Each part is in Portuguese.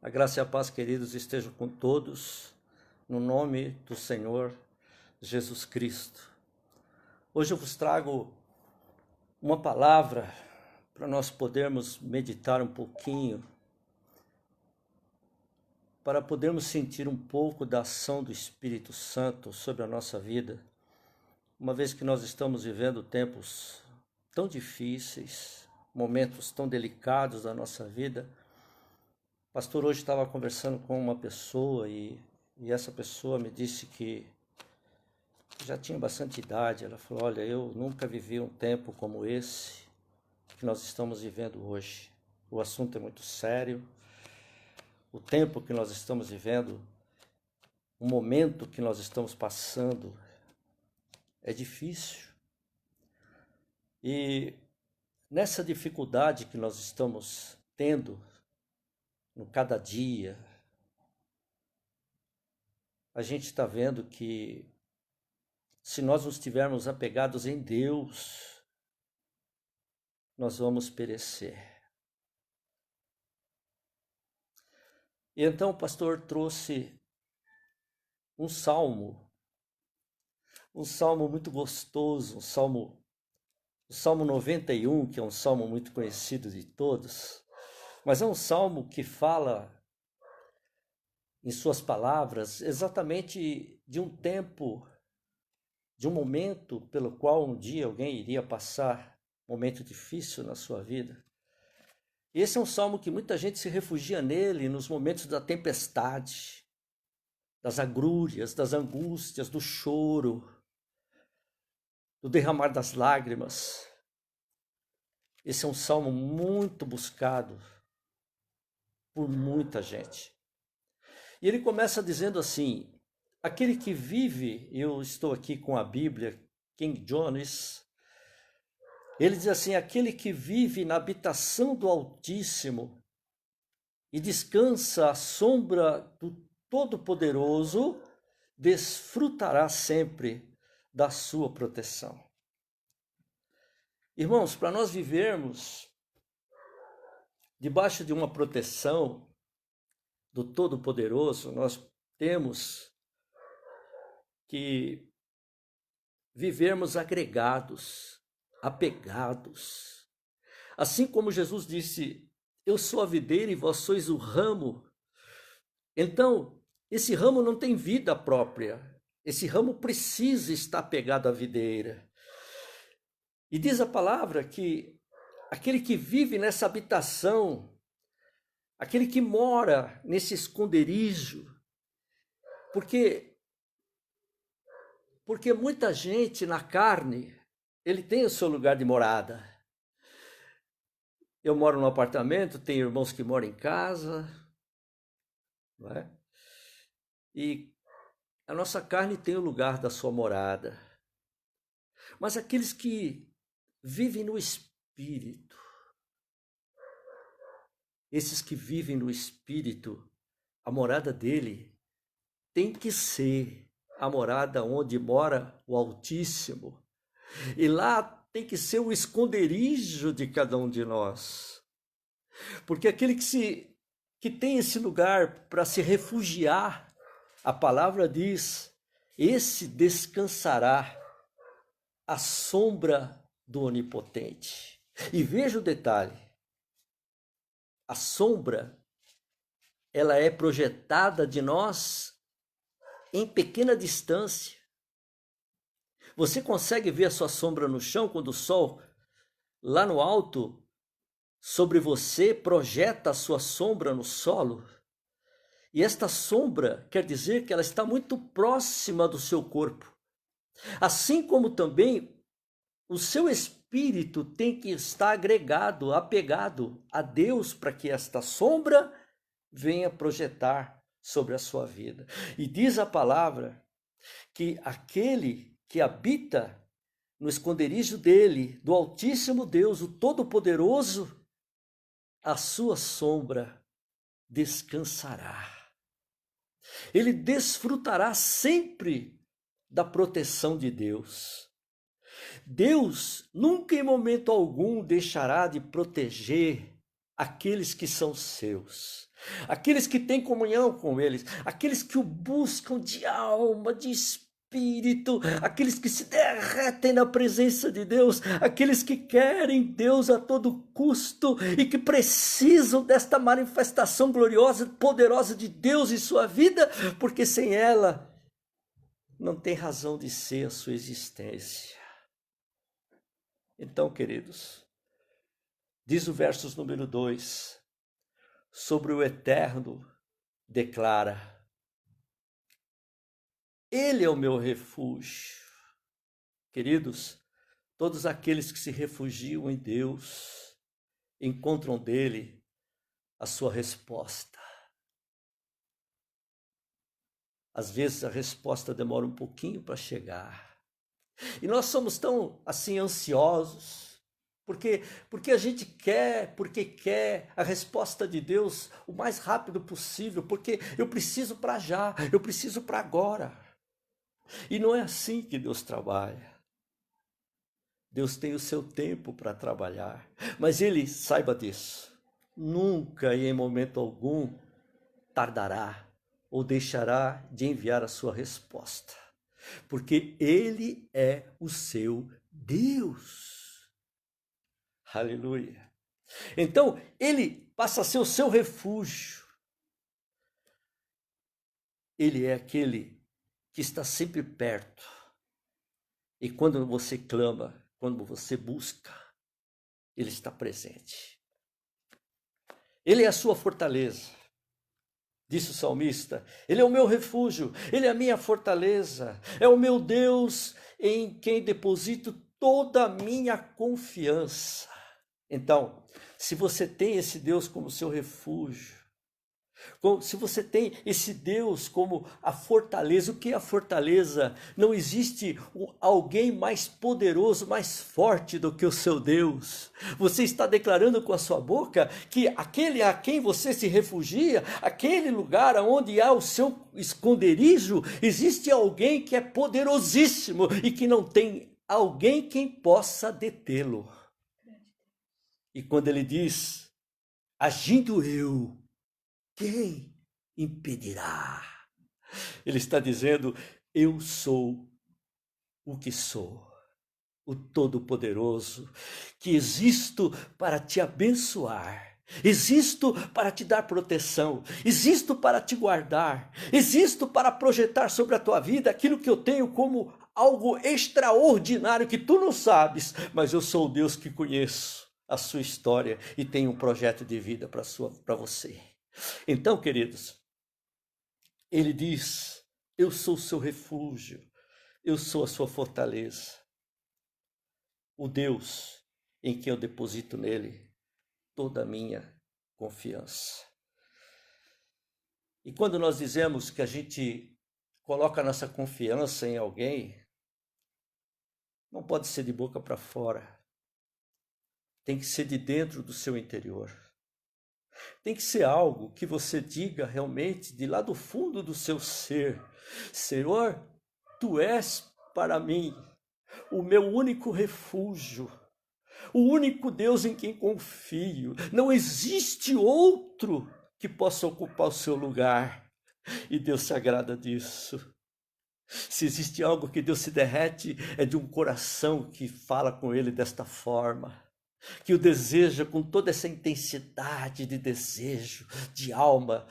A graça e a paz, queridos, estejam com todos, no nome do Senhor Jesus Cristo. Hoje eu vos trago uma palavra para nós podermos meditar um pouquinho, para podermos sentir um pouco da ação do Espírito Santo sobre a nossa vida, uma vez que nós estamos vivendo tempos tão difíceis, momentos tão delicados da nossa vida. O pastor hoje estava conversando com uma pessoa e essa pessoa me disse que já tinha bastante idade. Ela falou: olha, eu nunca vivi um tempo como esse que nós estamos vivendo hoje. O assunto é muito sério. O tempo que nós estamos vivendo, o momento que nós estamos passando é difícil. E nessa dificuldade que nós estamos tendo no cada dia, a gente está vendo que se nós não estivermos apegados em Deus, nós vamos perecer. E então o pastor trouxe um salmo muito gostoso, o Salmo 91, que é um salmo muito conhecido de todos, mas é um salmo que fala, em suas palavras, exatamente de um tempo, de um momento pelo qual um dia alguém iria passar um momento difícil na sua vida. E esse é um salmo que muita gente se refugia nele nos momentos da tempestade, das agrúrias, das angústias, do choro, do derramar das lágrimas. Esse é um salmo muito buscado por muita gente. E ele começa dizendo assim: aquele que vive, eu estou aqui com a Bíblia, King James, ele diz assim: aquele que vive na habitação do Altíssimo e descansa à sombra do Todo-Poderoso, desfrutará sempre da sua proteção. Irmãos, para nós vivermos debaixo de uma proteção do Todo-Poderoso, nós temos que vivermos agregados, apegados. Assim como Jesus disse: eu sou a videira e vós sois o ramo. Então, esse ramo não tem vida própria. Esse ramo precisa estar pegado à videira. E diz a palavra que aquele que vive nessa habitação, aquele que mora nesse esconderijo, porque muita gente na carne, ele tem o seu lugar de morada. Eu moro num apartamento, tenho irmãos que moram em casa, não é? E a nossa carne tem o lugar da sua morada. Mas aqueles que vivem no Espírito, esses que vivem no Espírito, a morada dele tem que ser a morada onde mora o Altíssimo. E lá tem que ser o esconderijo de cada um de nós. Porque aquele que tem esse lugar para se refugiar, a palavra diz: esse descansará à sombra do Onipotente. E veja o detalhe: a sombra, ela é projetada de nós em pequena distância. Você consegue ver a sua sombra no chão quando o sol, lá no alto, sobre você, projeta a sua sombra no solo? E esta sombra quer dizer que ela está muito próxima do seu corpo. Assim como também o seu espírito tem que estar agregado, apegado a Deus, para que esta sombra venha projetar sobre a sua vida. E diz a palavra que aquele que habita no esconderijo dele, do Altíssimo Deus, o Todo-Poderoso, a sua sombra descansará. Ele desfrutará sempre da proteção de Deus. Deus nunca em momento algum deixará de proteger aqueles que são seus. aqueles que têm comunhão com eles, aqueles que o buscam de alma, de espírito, aqueles que se derretem na presença de Deus, aqueles que querem Deus a todo custo e que precisam desta manifestação gloriosa, poderosa de Deus em sua vida, porque sem ela não tem razão de ser a sua existência. Então, queridos, diz o versos número 2, sobre o Eterno declara: Ele é o meu refúgio. Queridos, todos aqueles que se refugiam em Deus encontram dele a sua resposta. Às vezes a resposta demora um pouquinho para chegar. E nós somos tão assim ansiosos, porque a gente quer a resposta de Deus o mais rápido possível, porque eu preciso para já, eu preciso para agora. E não é assim que Deus trabalha. Deus tem o seu tempo para trabalhar, mas Ele, saiba disso, nunca e em momento algum tardará ou deixará de enviar a sua resposta, porque Ele é o seu Deus. Aleluia. Então, Ele passa a ser o seu refúgio. Ele é aquele que está sempre perto. E quando você clama, quando você busca, Ele está presente. Ele é a sua fortaleza. Disse o salmista: Ele é o meu refúgio, Ele é a minha fortaleza, é o meu Deus em quem deposito toda a minha confiança. Então, se você tem esse Deus como seu refúgio, se você tem esse Deus como a fortaleza, o que é a fortaleza? Não existe alguém mais poderoso, mais forte do que o seu Deus. Você está declarando com a sua boca que aquele a quem você se refugia, aquele lugar onde há o seu esconderijo, existe alguém que é poderosíssimo e que não tem alguém quem possa detê-lo. E quando ele diz: agindo eu, quem impedirá? Ele está dizendo: eu sou o que sou, o Todo-Poderoso, que existo para te abençoar, existo para te dar proteção, existo para te guardar, existo para projetar sobre a tua vida aquilo que eu tenho como algo extraordinário que tu não sabes, mas eu sou o Deus que conheço a sua história e tenho um projeto de vida para você. Então, queridos, ele diz: eu sou o seu refúgio, eu sou a sua fortaleza, o Deus em quem eu deposito nele toda a minha confiança. E quando nós dizemos que a gente coloca a nossa confiança em alguém, não pode ser de boca para fora, tem que ser de dentro do seu interior. Tem que ser algo que você diga realmente de lá do fundo do seu ser: Senhor, tu és para mim o meu único refúgio, o único Deus em quem confio. Não existe outro que possa ocupar o seu lugar. E Deus se agrada disso. Se existe algo que Deus se derrete, é de um coração que fala com Ele desta forma, que o deseja com toda essa intensidade de desejo, de alma.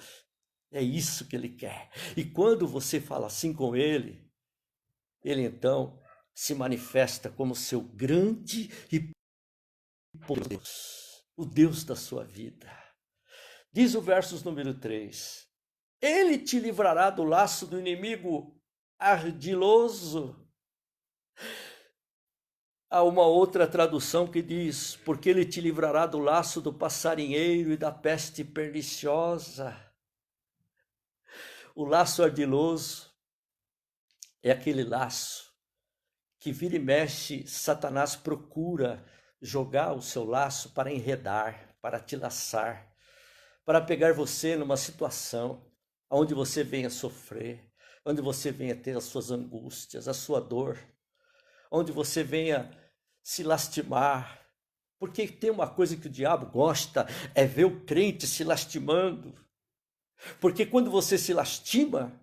É isso que Ele quer. E quando você fala assim com Ele, Ele então se manifesta como seu grande e poderoso Deus, o Deus da sua vida. Diz o versos número 3: Ele te livrará do laço do inimigo ardiloso. Há uma outra tradução que diz: porque ele te livrará do laço do passarinheiro e da peste perniciosa. O laço ardiloso é aquele laço que vira e mexe, Satanás procura jogar o seu laço para enredar, para te laçar, para pegar você numa situação onde você venha sofrer, onde você venha ter as suas angústias, a sua dor, onde você venha se lastimar. Porque tem uma coisa que o diabo gosta, é ver o crente se lastimando. Porque quando você se lastima,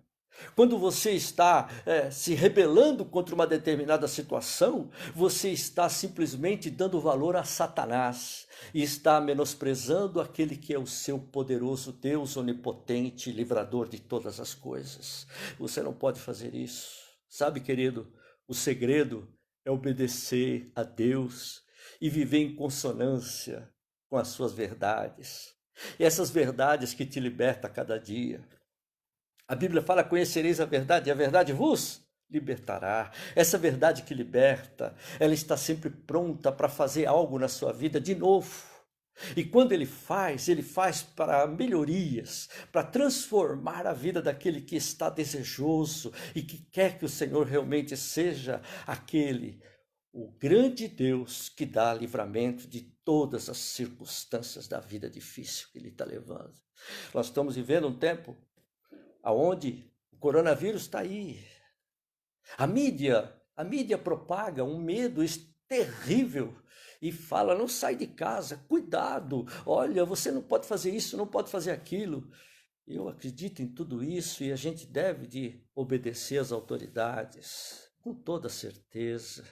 quando você está se rebelando contra uma determinada situação, você está simplesmente dando valor a Satanás e está menosprezando aquele que é o seu poderoso Deus onipotente, livrador de todas as coisas. Você não pode fazer isso. Sabe, querido, o segredo é obedecer a Deus e viver em consonância com as suas verdades. E essas verdades que te libertam a cada dia. A Bíblia fala: conhecereis a verdade, e a verdade vos libertará. Essa verdade que liberta, ela está sempre pronta para fazer algo na sua vida de novo. E quando ele faz para melhorias, para transformar a vida daquele que está desejoso e que quer que o Senhor realmente seja aquele, o grande Deus que dá livramento de todas as circunstâncias da vida difícil que ele está levando. Nós estamos vivendo um tempo aonde o coronavírus está aí. A mídia propaga um medo terrível e fala: não sai de casa, cuidado, olha, você não pode fazer isso, não pode fazer aquilo. Eu acredito em tudo isso e a gente deve de obedecer às autoridades, com toda certeza.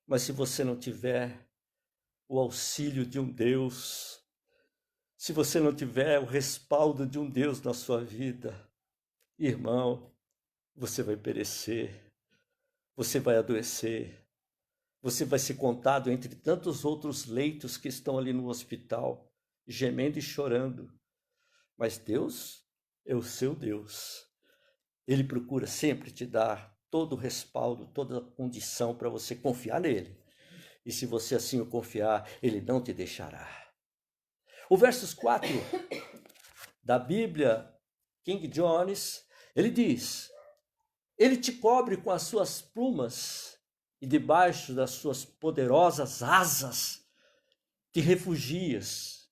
Mas se você não tiver o auxílio de um Deus, se você não tiver o respaldo de um Deus na sua vida, irmão, você vai perecer, você vai adoecer, você vai ser contado entre tantos outros leitos que estão ali no hospital, gemendo e chorando. Mas Deus é o seu Deus. Ele procura sempre te dar todo o respaldo, toda a condição para você confiar nele. E se você assim o confiar, ele não te deixará. O versos 4 da Bíblia, King James, ele diz: ele te cobre com as suas plumas e debaixo das suas poderosas asas te refugias.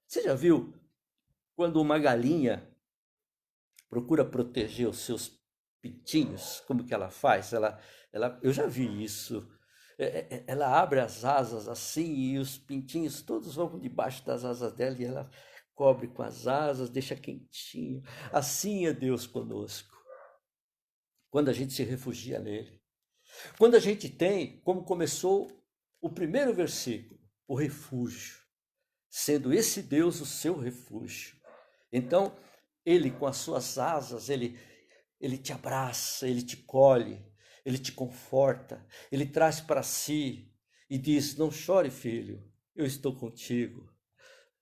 Você já viu quando uma galinha procura proteger os seus pintinhos? Como que ela faz? Eu já vi isso. Ela abre as asas assim e os pintinhos todos vão debaixo das asas dela e ela cobre com as asas, deixa quentinho. Assim é Deus conosco, quando a gente se refugia nele. Quando a gente tem, como começou o primeiro versículo, o refúgio, sendo esse Deus o seu refúgio. Então, ele com as suas asas, ele te abraça, ele te colhe, ele te conforta, ele traz para si e diz: não chore, filho, eu estou contigo.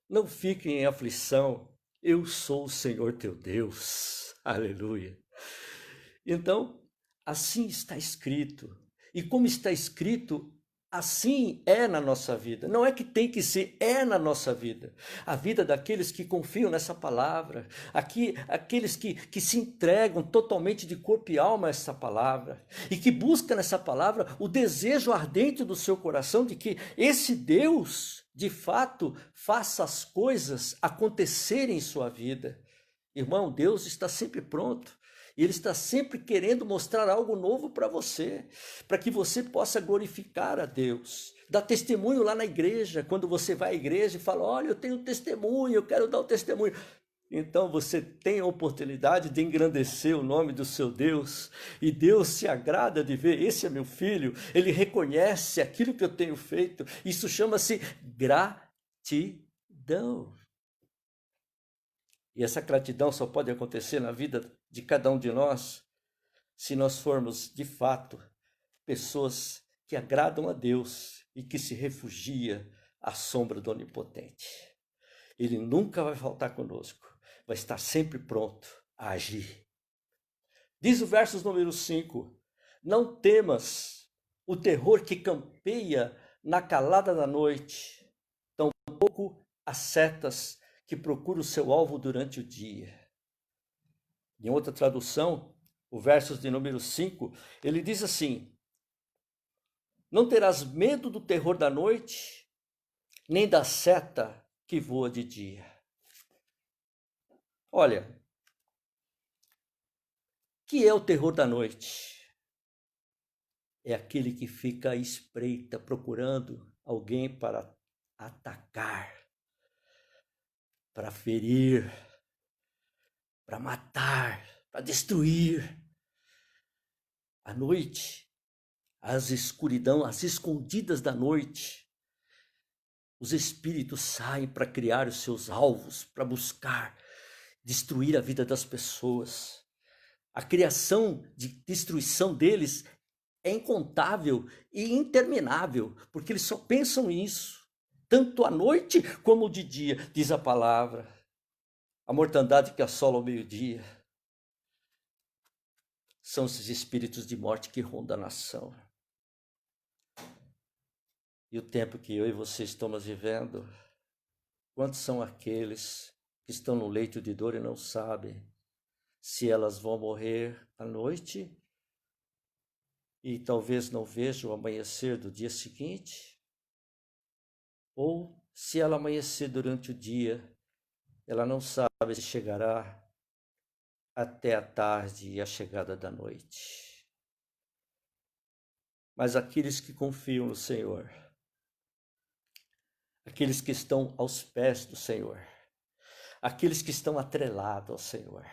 Não fique em aflição, eu sou o Senhor teu Deus. Aleluia. Então, assim está escrito. E como está escrito, assim é na nossa vida. Não é que tem que ser, é na nossa vida. A vida daqueles que confiam nessa palavra. Aqueles que se entregam totalmente de corpo e alma a essa palavra. E que buscam nessa palavra o desejo ardente do seu coração de que esse Deus, de fato, faça as coisas acontecerem em sua vida. Irmão, Deus está sempre pronto. E ele está sempre querendo mostrar algo novo para você, para que você possa glorificar a Deus. Dá testemunho lá na igreja, quando você vai à igreja e fala: olha, eu tenho testemunho, eu quero dar o testemunho. Então você tem a oportunidade de engrandecer o nome do seu Deus, e Deus se agrada de ver: esse é meu filho, ele reconhece aquilo que eu tenho feito. Isso chama-se gratidão. E essa gratidão só pode acontecer na vida de cada um de nós se nós formos, de fato, pessoas que agradam a Deus e que se refugia à sombra do Onipotente. Ele nunca vai faltar conosco, vai estar sempre pronto a agir. Diz o verso número 5: não temas o terror que campeia na calada da noite, tampouco as setas que procura o seu alvo durante o dia. Em outra tradução, o verso de número 5, ele diz assim: não terás medo do terror da noite, nem da seta que voa de dia. Olha, que é o terror da noite? É aquele que fica à espreita, procurando alguém para atacar, para ferir, para matar, para destruir. À noite, as escuridão, as escondidas da noite, os espíritos saem para criar os seus alvos, para buscar destruir a vida das pessoas. A criação de destruição deles é incontável e interminável, porque eles só pensam nisso, tanto à noite como de dia, diz a palavra. A mortandade que assola ao meio-dia são esses espíritos de morte que rondam a nação. E o tempo que eu e você estamos vivendo, quantos são aqueles que estão no leito de dor e não sabem se elas vão morrer à noite e talvez não vejam o amanhecer do dia seguinte, ou se ela amanhecer durante o dia, ela não sabe se chegará até a tarde e a chegada da noite. Mas aqueles que confiam no Senhor, aqueles que estão aos pés do Senhor, aqueles que estão atrelados ao Senhor,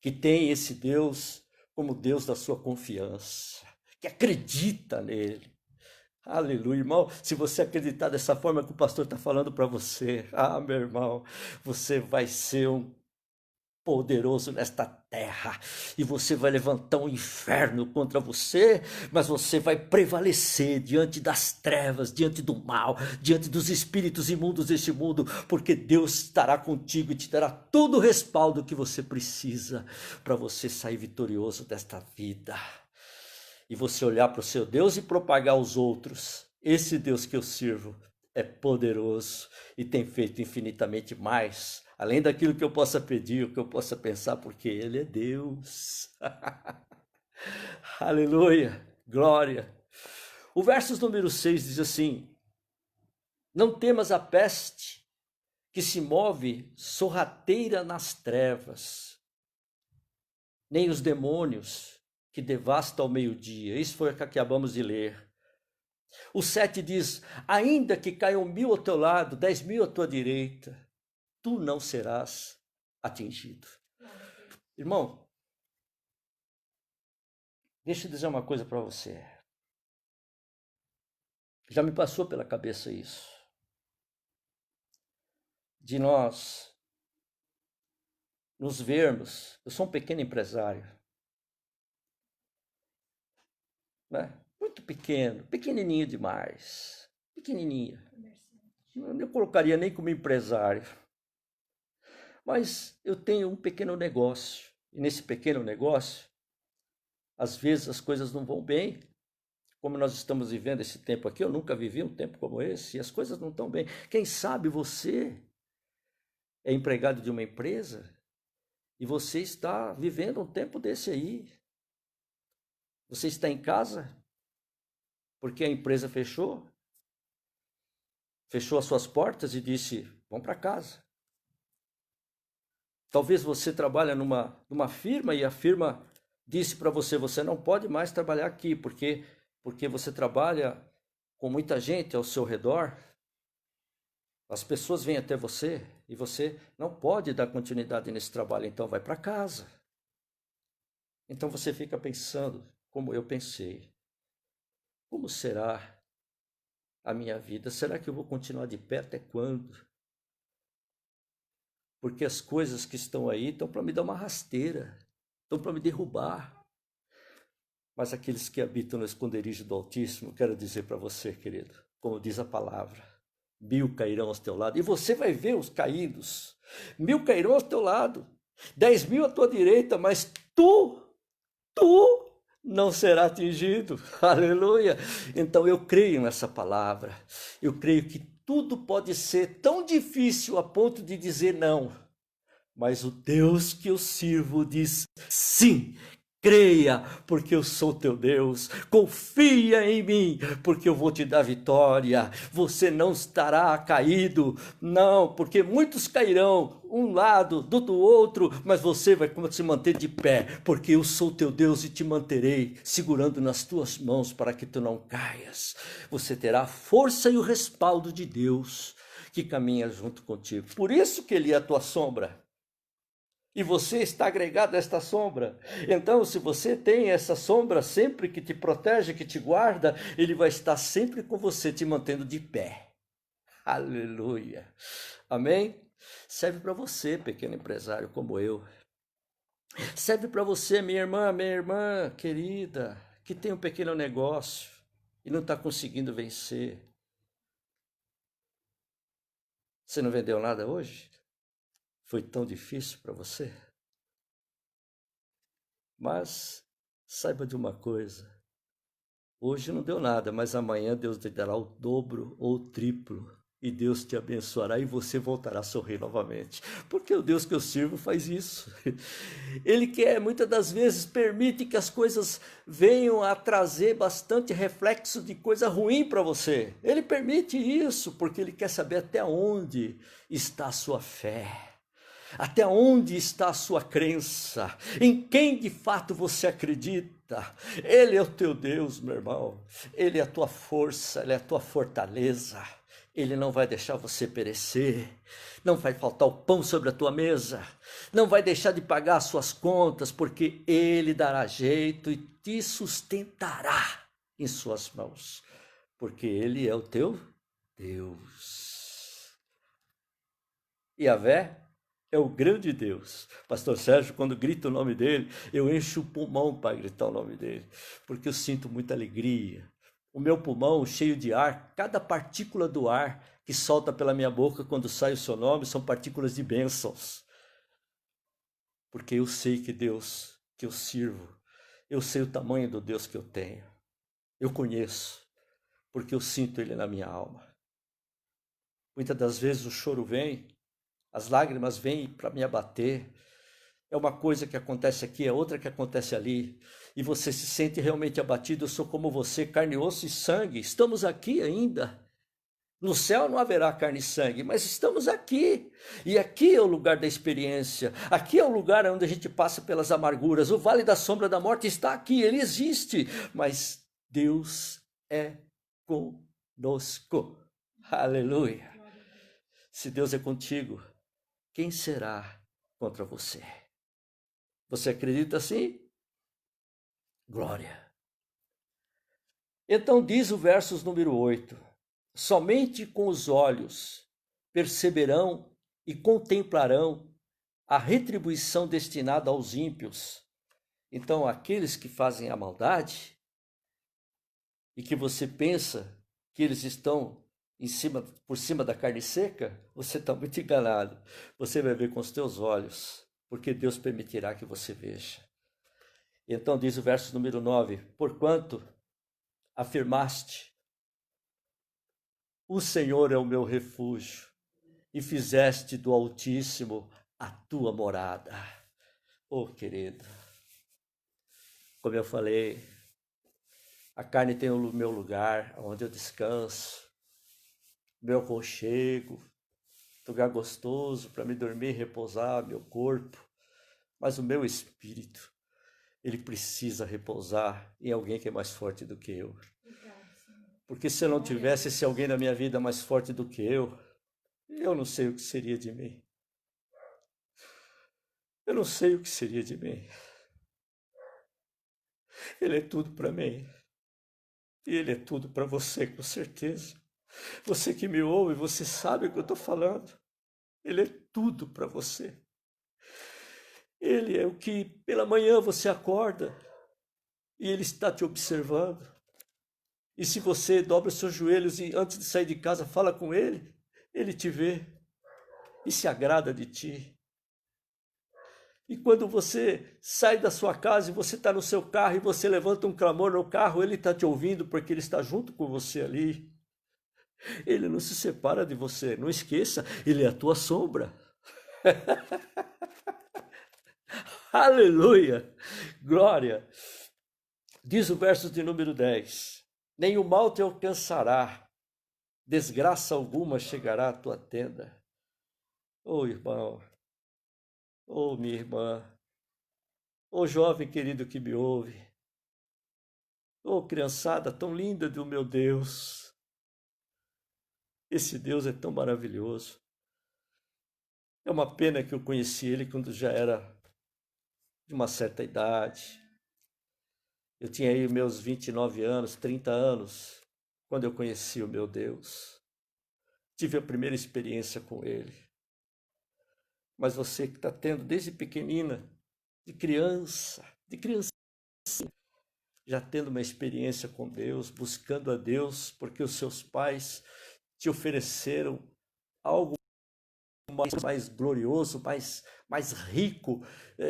que tem esse Deus como Deus da sua confiança, que acredita nele. Aleluia, irmão. Se você acreditar dessa forma que o pastor está falando para você, meu irmão, você vai ser um poderoso nesta terra, e você vai levantar um inferno contra você, mas você vai prevalecer diante das trevas, diante do mal, diante dos espíritos imundos deste mundo, porque Deus estará contigo e te dará todo o respaldo que você precisa para você sair vitorioso desta vida. E você olhar para o seu Deus e propagar aos outros: esse Deus que eu sirvo é poderoso e tem feito infinitamente mais, além daquilo que eu possa pedir, o que eu possa pensar, porque Ele é Deus. Aleluia, glória. O verso número 6 diz assim: não temas a peste que se move sorrateira nas trevas, nem os demônios que devastam ao meio-dia. Isso foi o que acabamos de ler. O 7 diz: ainda que caiam 1000 ao teu lado, 10.000 à tua direita, tu não serás atingido. Irmão, deixa eu dizer uma coisa para você. Já me passou pela cabeça isso. De nós nos vermos. Eu sou um pequeno empresário, né? Muito pequeno, pequenininho demais. Pequenininho. Eu não colocaria nem como empresário. Mas eu tenho um pequeno negócio. E nesse pequeno negócio, às vezes as coisas não vão bem. Como nós estamos vivendo esse tempo aqui, eu nunca vivi um tempo como esse, e as coisas não estão bem. Quem sabe você é empregado de uma empresa e você está vivendo um tempo desse aí. Você está em casa porque a empresa fechou as suas portas e disse: vão para casa. Talvez você trabalhe numa firma e a firma disse para você: você não pode mais trabalhar aqui porque você trabalha com muita gente ao seu redor. As pessoas vêm até você e você não pode dar continuidade nesse trabalho, então vai para casa. Então você fica pensando, como eu pensei: como será a minha vida? Será que eu vou continuar de pé até quando? Porque as coisas que estão aí estão para me dar uma rasteira, estão para me derrubar. Mas aqueles que habitam no esconderijo do Altíssimo, quero dizer para você, querido, como diz a palavra: 1000 cairão ao teu lado, e você vai ver os caídos. 1000 cairão ao teu lado, 10.000 à tua direita, mas tu não será atingido. Aleluia! Então eu creio nessa palavra. Eu creio que tudo pode ser tão difícil a ponto de dizer não, mas o Deus que eu sirvo diz sim. Creia, porque eu sou teu Deus. Confia em mim, porque eu vou te dar vitória. Você não estará caído, não, porque muitos cairão, um lado, do outro, mas você vai se manter de pé, porque eu sou teu Deus e te manterei segurando nas tuas mãos para que tu não caias. Você terá a força e o respaldo de Deus que caminha junto contigo. Por isso que Ele é a tua sombra. E você está agregado a esta sombra. Então, se você tem essa sombra sempre que te protege, que te guarda, ele vai estar sempre com você, te mantendo de pé. Aleluia. Amém? Serve para você, pequeno empresário como eu. Serve para você, minha irmã querida, que tem um pequeno negócio e não está conseguindo vencer. Você não vendeu nada hoje? Foi tão difícil para você? Mas saiba de uma coisa: hoje não deu nada, mas amanhã Deus te dará o dobro ou o triplo. E Deus te abençoará e você voltará a sorrir novamente. Porque o Deus que eu sirvo faz isso. Ele quer, muitas das vezes, permite que as coisas venham a trazer bastante reflexo de coisa ruim para você. Ele permite isso porque ele quer saber até onde está a sua fé. Até onde está a sua crença? Em quem de fato você acredita? Ele é o teu Deus, meu irmão. Ele é a tua força, ele é a tua fortaleza. Ele não vai deixar você perecer. Não vai faltar o pão sobre a tua mesa. Não vai deixar de pagar as suas contas, porque ele dará jeito e te sustentará em suas mãos. Porque ele é o teu Deus. Yahvé é o grande Deus. Pastor Sérgio, quando grita o nome dele, eu encho o pulmão para gritar o nome dele, porque eu sinto muita alegria. O meu pulmão cheio de ar, cada partícula do ar que solta pela minha boca quando sai o seu nome são partículas de bênçãos. Porque eu sei que Deus que eu sirvo, eu sei o tamanho do Deus que eu tenho. Eu conheço, porque eu sinto ele na minha alma. Muitas das vezes o choro vem, as lágrimas vêm para me abater. É uma coisa que acontece aqui, é outra que acontece ali. E você se sente realmente abatido. Eu sou como você, carne, osso e sangue. Estamos aqui ainda. No céu não haverá carne e sangue, mas estamos aqui. E aqui é o lugar da experiência. Aqui é o lugar onde a gente passa pelas amarguras. O vale da sombra da morte está aqui, ele existe. Mas Deus é conosco. Aleluia. Se Deus é contigo, quem será contra você? Você acredita assim? Glória. Então diz o versos número 8: somente com os olhos perceberão e contemplarão a retribuição destinada aos ímpios. Então, aqueles que fazem a maldade e que você pensa que eles estão por cima da carne seca, você está muito enganado. Você vai ver com os teus olhos, porque Deus permitirá que você veja. Então diz o verso número 9: porquanto afirmaste, o Senhor é o meu refúgio, e fizeste do Altíssimo a tua morada. Oh, querido, como eu falei, a carne tem o meu lugar, onde eu descanso, meu aconchego, lugar gostoso para me dormir, repousar meu corpo, mas o meu espírito, ele precisa repousar em alguém que é mais forte do que eu. Porque se eu não tivesse esse alguém na minha vida mais forte do que eu não sei o que seria de mim. Eu não sei o que seria de mim. Ele é tudo para mim. E ele é tudo para você, com certeza. Você que me ouve, você sabe o que eu estou falando. Ele é tudo para você. Ele é o que pela manhã você acorda e ele está te observando. E se você dobra os seus joelhos e antes de sair de casa fala com ele, ele te vê e se agrada de ti. E quando você sai da sua casa e você está no seu carro e você levanta um clamor no carro, ele está te ouvindo porque ele está junto com você ali. Ele não se separa de você, não esqueça, ele é a tua sombra. Aleluia! Glória! Diz o verso de número 10: nem o mal te alcançará, desgraça alguma chegará à tua tenda. Oh, irmão, oh, minha irmã, oh, jovem querido que me ouve, oh, criançada tão linda do meu Deus, esse Deus é tão maravilhoso. É uma pena que eu conheci ele quando já era de uma certa idade. Eu tinha aí meus 29 anos, 30 anos, quando eu conheci o meu Deus. Tive a primeira experiência com ele. Mas você que está tendo desde pequenina, de criança, já tendo uma experiência com Deus, buscando a Deus, porque os seus pais te ofereceram algo mais glorioso, mais rico,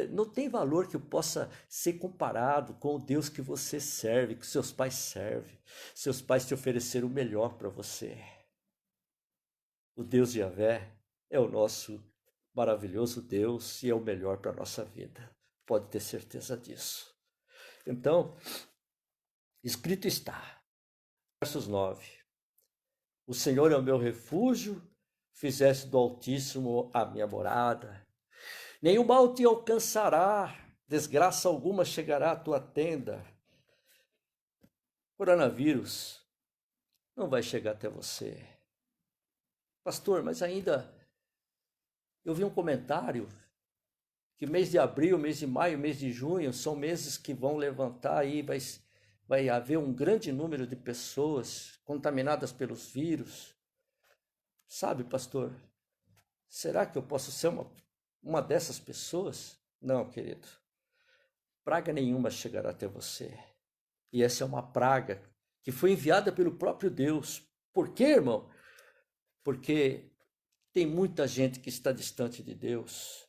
não tem valor que possa ser comparado com o Deus que você serve, que seus pais servem. Seus pais te ofereceram o melhor para você. O Deus de Yahvé é o nosso maravilhoso Deus e é o melhor para a nossa vida. Pode ter certeza disso. Então, escrito está, versos 9: O Senhor é o meu refúgio, fizeste do Altíssimo a minha morada. Nenhum mal te alcançará, desgraça alguma chegará à tua tenda. Coronavírus não vai chegar até você. Pastor, mas ainda eu vi um comentário que mês de abril, mês de maio, mês de junho são meses que vão levantar aí, vai haver um grande número de pessoas contaminadas pelos vírus. Sabe, pastor, será que eu posso ser uma dessas pessoas? Não, querido. Praga nenhuma chegará até você. E essa é uma praga que foi enviada pelo próprio Deus. Por quê, irmão? Porque tem muita gente que está distante de Deus.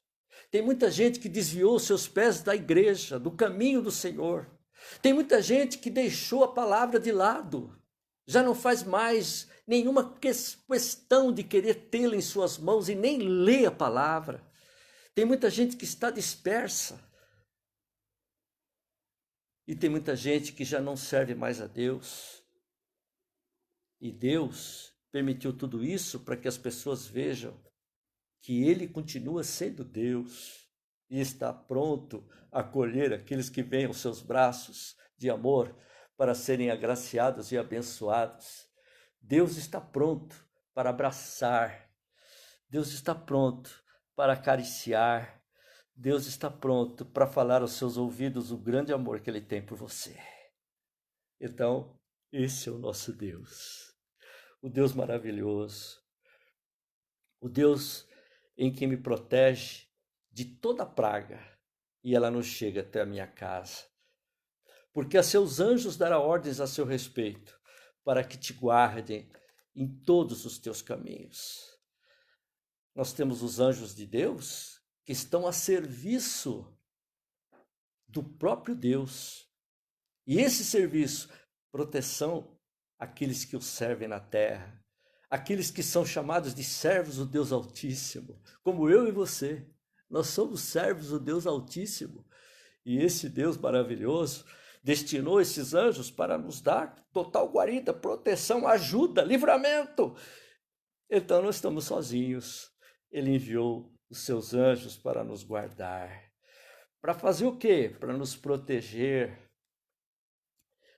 Tem muita gente que desviou seus pés da igreja, do caminho do Senhor. Tem muita gente que deixou a palavra de lado. Já não faz mais nenhuma questão de querer tê-la em suas mãos e nem lê a palavra. Tem muita gente que está dispersa. E tem muita gente que já não serve mais a Deus. E Deus permitiu tudo isso para que as pessoas vejam que Ele continua sendo Deus e está pronto a acolher aqueles que vêm aos seus braços de amor para serem agraciados e abençoados. Deus está pronto para abraçar. Deus está pronto para acariciar. Deus está pronto para falar aos seus ouvidos o grande amor que Ele tem por você. Então, esse é o nosso Deus. O Deus maravilhoso. O Deus em que me protege de toda praga e ela não chega até a minha casa. Porque a seus anjos dará ordens a seu respeito, para que te guardem em todos os teus caminhos. Nós temos os anjos de Deus que estão a serviço do próprio Deus. E esse serviço, proteção àqueles que o servem na terra, aqueles que são chamados de servos do Deus Altíssimo, como eu e você. Nós somos servos do Deus Altíssimo. E esse Deus maravilhoso destinou esses anjos para nos dar total guarida, proteção, ajuda, livramento. Então não estamos sozinhos. Ele enviou os seus anjos para nos guardar. Para fazer o quê? Para nos proteger,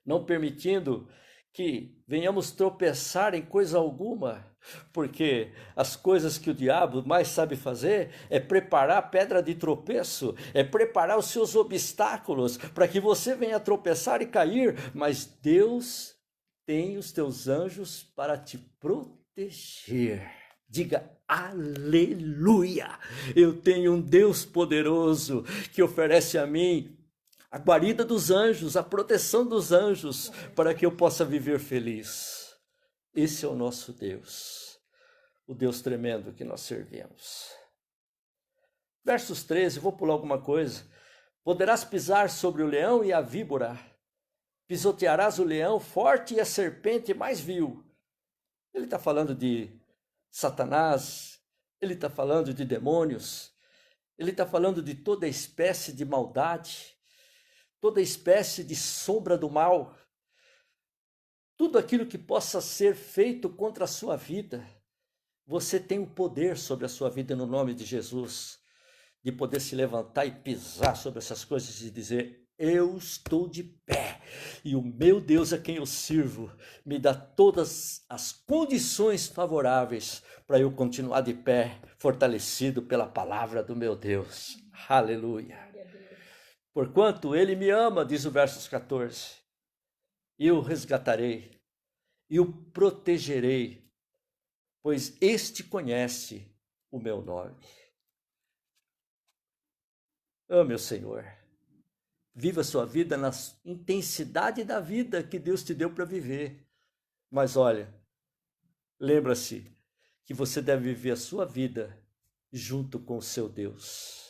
não permitindo que venhamos tropeçar em coisa alguma, porque as coisas que o diabo mais sabe fazer é preparar pedra de tropeço, é preparar os seus obstáculos para que você venha tropeçar e cair, mas Deus tem os teus anjos para te proteger. Diga aleluia! Eu tenho um Deus poderoso que oferece a mim a guarida dos anjos, a proteção dos anjos, para que eu possa viver feliz. Esse é o nosso Deus, o Deus tremendo que nós servimos. Versos 13, vou pular alguma coisa. Poderás pisar sobre o leão e a víbora, pisotearás o leão forte e a serpente mais vil. Ele está falando de Satanás, ele está falando de demônios, ele está falando de toda espécie de maldade, toda espécie de sombra do mal, tudo aquilo que possa ser feito contra a sua vida. Você tem o poder sobre a sua vida no nome de Jesus, de poder se levantar e pisar sobre essas coisas e dizer: eu estou de pé e o meu Deus a quem eu sirvo me dá todas as condições favoráveis para eu continuar de pé, fortalecido pela palavra do meu Deus. Aleluia. Porquanto ele me ama, diz o verso 14, eu o resgatarei e o protegerei, pois este conhece o meu nome. Meu Senhor, viva a sua vida na intensidade da vida que Deus te deu para viver. Mas olha, lembra-se que você deve viver a sua vida junto com o seu Deus.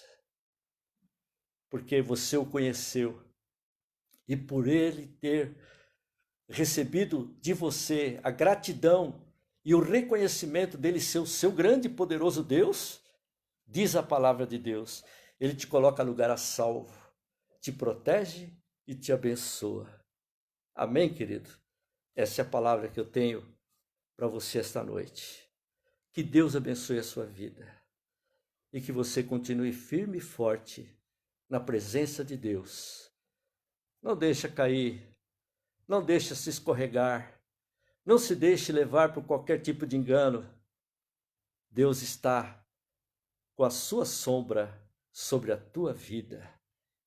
Porque você o conheceu e por ele ter recebido de você a gratidão e o reconhecimento dele ser o seu grande e poderoso Deus, diz a palavra de Deus, ele te coloca lugar a salvo, te protege e te abençoa. Amém, querido? Essa é a palavra que eu tenho para você esta noite. Que Deus abençoe a sua vida e que você continue firme e forte na presença de Deus. Não deixa cair, não deixa se escorregar, não se deixe levar por qualquer tipo de engano. Deus está com a sua sombra sobre a tua vida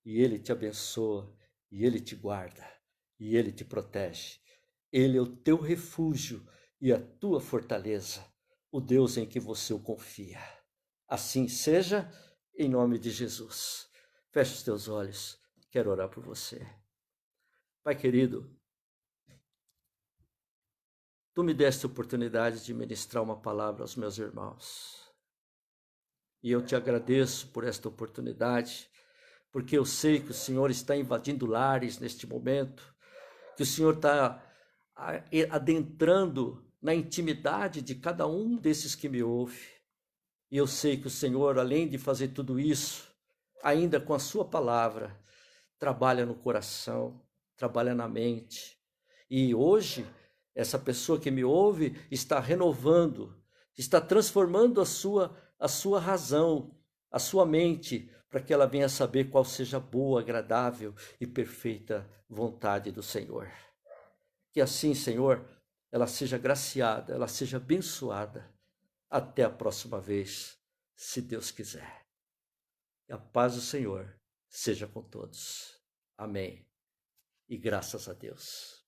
e Ele te abençoa, e Ele te guarda, e Ele te protege. Ele é o teu refúgio e a tua fortaleza, o Deus em que você o confia. Assim seja, em nome de Jesus. Feche os teus olhos, quero orar por você. Pai querido, tu me deste a oportunidade de ministrar uma palavra aos meus irmãos. E eu te agradeço por esta oportunidade, porque eu sei que o Senhor está invadindo lares neste momento, que o Senhor está adentrando na intimidade de cada um desses que me ouve. E eu sei que o Senhor, além de fazer tudo isso, ainda com a sua palavra, trabalha no coração, trabalha na mente. E hoje, essa pessoa que me ouve está renovando, está transformando a sua razão, a sua mente, para que ela venha saber qual seja a boa, agradável e perfeita vontade do Senhor. Que assim, Senhor, ela seja graciada, ela seja abençoada. Até a próxima vez, se Deus quiser. E a paz do Senhor seja com todos. Amém. E graças a Deus.